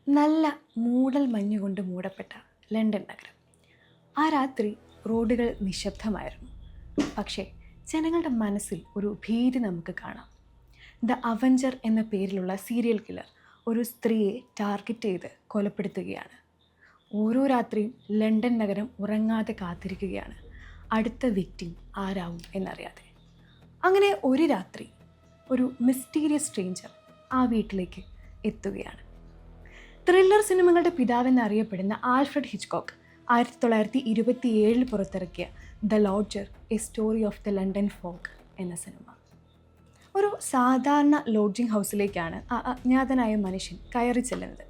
നല്ല മൂടൽ മഞ്ഞുകൊണ്ട് മൂടപ്പെട്ട ലണ്ടൻ നഗരം. ആ രാത്രി റോഡുകൾ നിശബ്ദമായിരുന്നു. പക്ഷേ ജനങ്ങളുടെ മനസ്സിൽ ഒരു ഭീതി നമുക്ക് കാണാം. ദ അവഞ്ചർ എന്ന പേരിലുള്ള സീരിയൽ കില്ലർ ഒരു സ്ത്രീയെ ടാർഗറ്റ് ചെയ്ത് കൊലപ്പെടുത്തുകയാണ്. ഓരോ രാത്രിയും ലണ്ടൻ നഗരം ഉറങ്ങാതെ കാത്തിരിക്കുകയാണ് അടുത്ത വിക്ടിം ആരാവും എന്നറിയാതെ. അങ്ങനെ ഒരു രാത്രി ഒരു മിസ്റ്റീരിയസ് സ്ട്രേഞ്ചർ ആ വീട്ടിലേക്ക് എത്തുകയാണ്. ത്രില്ലർ സിനിമകളുടെ പിതാവെന്നറിയപ്പെടുന്ന ആൽഫ്രഡ് ഹിച്ച്കോക്ക് 1927 പുറത്തിറക്കിയ the lodger a story of the London fog എന്ന സിനിമ. ഒരു സാധാരണ ലോഡ്ജിംഗ് ഹൗസിലേക്കാണ് ആ അജ്ഞാതനായ മനുഷ്യൻ കയറി ചെല്ലുന്നത്.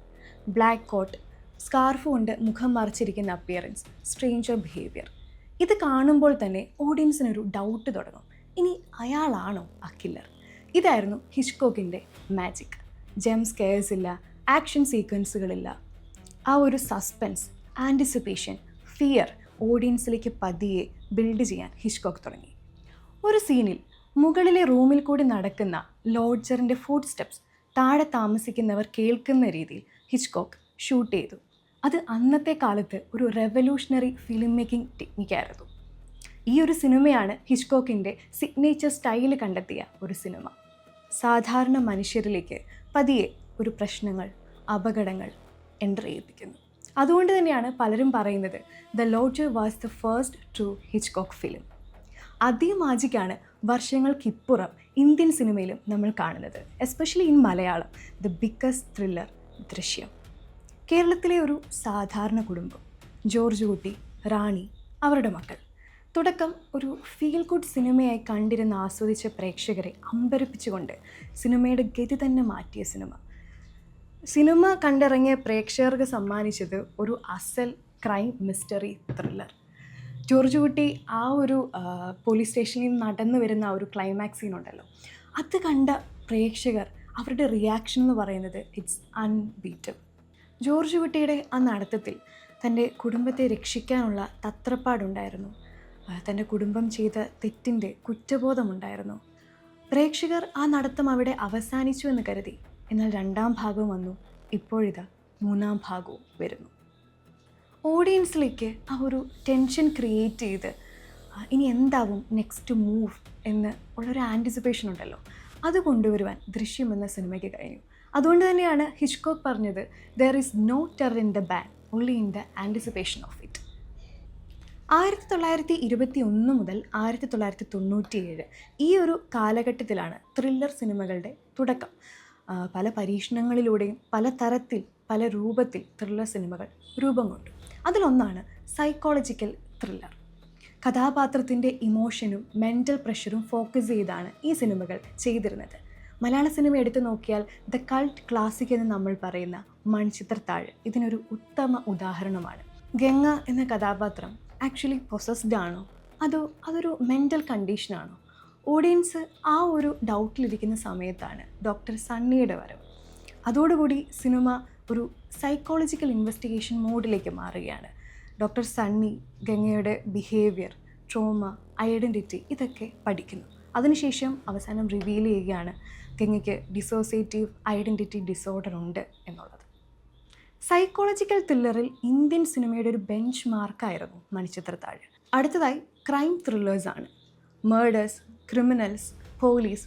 ബ്ലാക്ക് കോട്ട്, സ്കാർഫ് കൊണ്ട് മുഖം മറച്ചിരിക്കുന്ന അപ്പിയറൻസ്, സ്ട്രേഞ്ചർ ബിഹേവിയർ. ഇത് കാണുമ്പോൾ തന്നെ ഓഡിയൻസിനൊരു ഡൗട്ട് തുടങ്ങും, ഇനി അയാളാണോ ആ കില്ലർ? ഇതായിരുന്നു ഹിച്ച്കോക്കിൻ്റെ മാജിക്. ജെം സ്കെയർസ് ഇല്ല, ആക്ഷൻ സീക്വൻസുകളില്ല. ആ ഒരു സസ്പെൻസ്, ആൻറ്റിസിപ്പേഷൻ, ഫിയർ ഓഡിയൻസിലേക്ക് പതിയെ ബിൽഡ് ചെയ്യാൻ ഹിച്ച്കോക്ക് തുടങ്ങി. ഒരു സീനിൽ മുകളിലെ റൂമിൽ കൂടി നടക്കുന്ന ലോഡ്ജറിൻ്റെ ഫുഡ് സ്റ്റെപ്സ് താഴെ താമസിക്കുന്നവർ കേൾക്കുന്ന രീതിയിൽ ഹിച്ച്കോക്ക് ഷൂട്ട് ചെയ്തു. അത് അന്നത്തെ കാലത്ത് ഒരു റെവല്യൂഷണറി ഫിലിം മേക്കിംഗ് ടെക്നിക്കായിരുന്നു. ഈ ഒരു സിനിമയാണ് ഹിച്ച്കോക്കിൻ്റെ സിഗ്നേച്ചർ സ്റ്റൈല് കണ്ടെത്തിയ ഒരു സിനിമ. സാധാരണ മനുഷ്യരിലേക്ക് പതിയെ ഒരു പ്രശ്നങ്ങൾ, അപകടങ്ങൾ എൻ്റർ ചെയ്യിപ്പിക്കുന്നു. അതുകൊണ്ട് തന്നെയാണ് പലരും പറയുന്നത് the lodger was the first true Hitchcock film. അതേ മാജിക്കാണ് വർഷങ്ങൾക്കിപ്പുറം ഇന്ത്യൻ സിനിമയിലും നമ്മൾ കാണുന്നത്, especially in Malayalam. The biggest thriller Drishyam. കേരളത്തിലെ ഒരു സാധാരണ കുടുംബം, ജോർജ് കുട്ടി, റാണി, അവരുടെ മക്കൾ. തുടക്കം ഒരു ഫീൽ ഗുഡ് സിനിമയായി കണ്ടിരുന്ന ആസ്വദിച്ച പ്രേക്ഷകരെ അമ്പരപ്പിച്ചുകൊണ്ട് സിനിമയുടെ ഗതി തന്നെ മാറ്റിയ സിനിമ കണ്ടിറങ്ങിയ പ്രേക്ഷകർക്ക് സമ്മാനിച്ചത് ഒരു അസൽ ക്രൈം മിസ്റ്ററി ത്രില്ലർ. ജോർജ് കുട്ടി ആ ഒരു പോലീസ് സ്റ്റേഷനിൽ നടന്നു വരുന്ന ആ ഒരു ക്ലൈമാക്സ് സീനുണ്ടല്ലോ, അത് കണ്ട പ്രേക്ഷകർ അവരുടെ റിയാക്ഷൻ എന്ന് പറയുന്നത് ഇറ്റ്സ് അൺബീറ്റബിൾ. ജോർജ് കുട്ടിയുടെ ആ നടത്തത്തിൽ തൻ്റെ കുടുംബത്തെ രക്ഷിക്കാനുള്ള തത്രപ്പാടുണ്ടായിരുന്നു. തൻ്റെ കുടുംബം ചെയ്ത തെറ്റിൻ്റെ കുറ്റബോധമുണ്ടായിരുന്നു. പ്രേക്ഷകർ ആ നടത്തം അവിടെ അവസാനിച്ചു എന്ന് കരുതി. എന്നാൽ രണ്ടാം ഭാഗം വന്നു. ഇപ്പോഴിതാ മൂന്നാം ഭാഗവും വരുന്നു. ഓഡിയൻസിലേക്ക് ആ ഒരു ടെൻഷൻ ക്രിയേറ്റ് ചെയ്ത് ഇനി എന്താവും നെക്സ്റ്റ് മൂവ് എന്ന് ഉള്ളൊരു ആൻറ്റിസിപ്പേഷൻ ഉണ്ടല്ലോ, അത് കൊണ്ടുവരുവാൻ ദൃശ്യം എന്ന സിനിമയ്ക്ക് കഴിഞ്ഞു. അതുകൊണ്ട് തന്നെയാണ് ഹിച്ച്കോക്ക് പറഞ്ഞത് there is no terror in the bang, only in the anticipation of it. 1921 മുതൽ 1997 ഈ ഒരു കാലഘട്ടത്തിലാണ് ത്രില്ലർ സിനിമകളുടെ തുടക്കം. പല പരീക്ഷണങ്ങളിലൂടെയും പല തരത്തിൽ, പല രൂപത്തിൽ ത്രില്ലർ സിനിമകൾ രൂപം കൊണ്ടു. അതിലൊന്നാണ് സൈക്കോളജിക്കൽ ത്രില്ലർ. കഥാപാത്രത്തിൻ്റെ ഇമോഷനും മെൻ്റൽ പ്രഷറും ഫോക്കസ് ചെയ്താണ് ഈ സിനിമകൾ ചെയ്തിരുന്നത്. മലയാള സിനിമ എടുത്തു നോക്കിയാൽ ദ കൾട്ട് ക്ലാസിക് എന്ന് നമ്മൾ പറയുന്ന മൺചിത്രത്താഴ് ഇതിനൊരു ഉത്തമ ഉദാഹരണമാണ്. ഗംഗ എന്ന കഥാപാത്രം ആക്ച്വലി പൊസസ്ഡ് ആണോ, അതോ അതൊരു മെൻ്റൽ കണ്ടീഷനാണോ? ഓഡിയൻസ് ആ ഒരു ഡൗട്ടിലിരിക്കുന്ന സമയത്താണ് ഡോക്ടർ സണ്ണിയുടെ വരവ്. അതോടുകൂടി സിനിമ ഒരു സൈക്കോളജിക്കൽ ഇൻവെസ്റ്റിഗേഷൻ മോഡിലേക്ക് മാറുകയാണ്. ഡോക്ടർ സണ്ണി ഗംഗയുടെ ബിഹേവിയർ, ട്രോമ, ഐഡൻറ്റിറ്റി ഇതൊക്കെ പഠിക്കുന്നു. അതിനുശേഷം അവസാനം റിവീൽ ചെയ്യുകയാണ് ഗംഗയ്ക്ക് ഡിസോസിയേറ്റീവ് ഐഡൻറ്റിറ്റി ഡിസോർഡർ ഉണ്ട് എന്നുള്ളത്. സൈക്കോളജിക്കൽ ത്രില്ലറിൽ ഇന്ത്യൻ സിനിമയുടെ ഒരു ബെഞ്ച് മാർക്കായിരുന്നു മണിച്ചിത്രത്താഴ്. അടുത്തതായി ക്രൈം ത്രില്ലേഴ്സാണ്. മേർഡേഴ്സ്, ക്രിമിനൽസ്,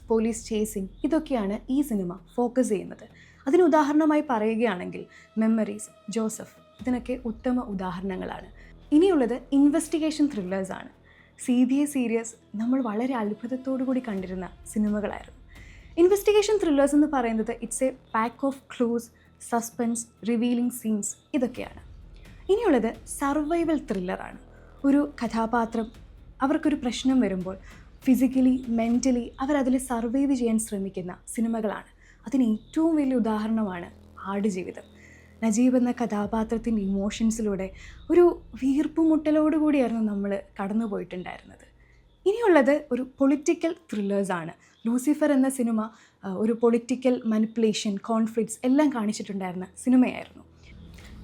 പോലീസ് ചേസിങ് ഇതൊക്കെയാണ് ഈ സിനിമ ഫോക്കസ് ചെയ്യുന്നത്. അതിന് ഉദാഹരണമായി പറയുകയാണെങ്കിൽ മെമ്മറീസ്, ജോസഫ് ഇതിനൊക്കെ ഉത്തമ ഉദാഹരണങ്ങളാണ്. ഇനിയുള്ളത് ഇൻവെസ്റ്റിഗേഷൻ ത്രില്ലേഴ്സാണ്. CBI സീരീസ് നമ്മൾ വളരെ അത്ഭുതത്തോടു കൂടി കണ്ടിരുന്ന സിനിമകളായിരുന്നു. ഇൻവെസ്റ്റിഗേഷൻ ത്രില്ലേഴ്സ് എന്ന് പറയുന്നത് it's a pack of clues, suspense, revealing scenes ഇതൊക്കെയാണ്. ഇനിയുള്ളത് സർവൈവൽ ത്രില്ലറാണ്. ഒരു കഥാപാത്രം അവർക്കൊരു പ്രശ്നം വരുമ്പോൾ ഫിസിക്കലി, മെൻ്റലി അവരതിൽ സർവൈവ് ചെയ്യാൻ ശ്രമിക്കുന്ന സിനിമകളാണ്. അതിന് ഏറ്റവും വലിയ ഉദാഹരണമാണ് ആടുജീവിതം. നജീബ് എന്ന കഥാപാത്രത്തിൻ്റെ ഇമോഷൻസിലൂടെ ഒരു വീർപ്പുമുട്ടലോടുകൂടിയായിരുന്നു നമ്മൾ കടന്നു പോയിട്ടുണ്ടായിരുന്നത്. ഇനിയുള്ളത് ഒരു പൊളിറ്റിക്കൽ ത്രില്ലേഴ്സാണ്. ലൂസിഫർ എന്ന സിനിമ ഒരു പൊളിറ്റിക്കൽ മാനിപ്പുലേഷൻ, കോൺഫ്ലിക്ട്സ് എല്ലാം കാണിച്ചിട്ടുണ്ടായിരുന്ന സിനിമയായിരുന്നു.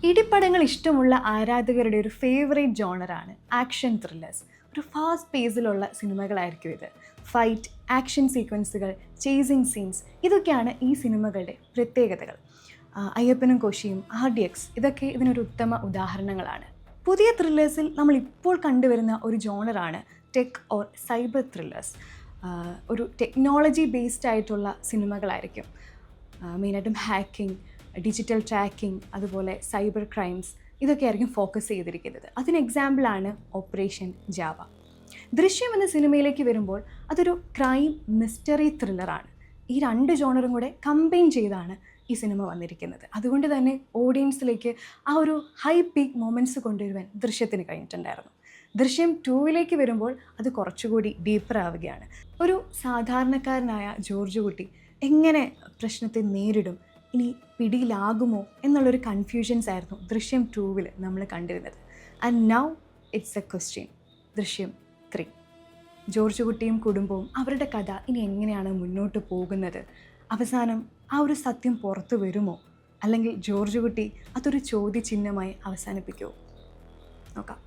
ഇടിപ്പടങ്ങൾ ഇഷ്ടമുള്ള ആരാധകരുടെ ഒരു ഫേവറേറ്റ് ജോണറാണ് ആക്ഷൻ ത്രില്ലേഴ്സ്. ഒരു ഫാസ്റ്റ് പേസിലുള്ള സിനിമകളായിരിക്കും ഇത്. ഫൈറ്റ്, ആക്ഷൻ സീക്വൻസുകൾ, ചേസിങ് സീൻസ് ഇതൊക്കെയാണ് ഈ സിനിമകളുടെ പ്രത്യേകതകൾ. അയ്യപ്പനും കോശിയും, RDX ഇതൊക്കെ ഇതിനൊരു ഉത്തമ ഉദാഹരണങ്ങളാണ്. പുതിയ ത്രില്ലേഴ്സിൽ നമ്മൾ ഇപ്പോൾ കണ്ടുവരുന്ന ഒരു ജോണറാണ് ടെക് ഓർ സൈബർ ത്രില്ലേഴ്സ്. ഒരു ടെക്നോളജി ബേസ്ഡ് ആയിട്ടുള്ള സിനിമകളായിരിക്കും. മെയിനായിട്ടും ഹാക്കിംഗ്, ഡിജിറ്റൽ ട്രാക്കിംഗ്, അതുപോലെ സൈബർ ക്രൈംസ് ഇതൊക്കെ ആയിരിക്കും ഫോക്കസ് ചെയ്തിരിക്കുന്നത്. അതിന് എക്സാമ്പിളാണ് ഓപ്പറേഷൻ ജാവ. ദൃശ്യം എന്ന സിനിമയിലേക്ക് വരുമ്പോൾ അതൊരു ക്രൈം മിസ്റ്ററി ത്രില്ലറാണ്. ഈ രണ്ട് ജോണറും കൂടെ കമ്പൈൻ ചെയ്താണ് ഈ സിനിമ വന്നിരിക്കുന്നത്. അതുകൊണ്ട് തന്നെ ഓഡിയൻസിലേക്ക് ആ ഒരു ഹൈ പീക്ക് മൊമെൻറ്റ്സ് കൊണ്ടുവരുവാൻ ദൃശ്യത്തിന് കഴിഞ്ഞിട്ടുണ്ടായിരുന്നു. ദൃശ്യം 2 വരുമ്പോൾ അത് കുറച്ചുകൂടി ഡീപ്പർ ആവുകയാണ്. ഒരു സാധാരണക്കാരനായ ജോർജ് കുട്ടി എങ്ങനെ പ്രശ്നത്തെ നേരിടും, ഇനി പിടിയിലാകുമോ എന്നുള്ളൊരു കൺഫ്യൂഷൻസ് ആയിരുന്നു ദൃശ്യം 2 നമ്മൾ കണ്ടിരുന്നത്. And now it's A question. ദൃശ്യം 3, ജോർജ് കുട്ടിയും കുടുംബവും അവരുടെ കഥ ഇനി എങ്ങനെയാണ് മുന്നോട്ട് പോകുന്നത്? അവസാനം ആ ഒരു സത്യം പുറത്തു വരുമോ, അല്ലെങ്കിൽ ജോർജ് കുട്ടി അതൊരു ചോദ്യചിഹ്നമായി അവസാനിപ്പിക്കുമോ? നോക്കാം.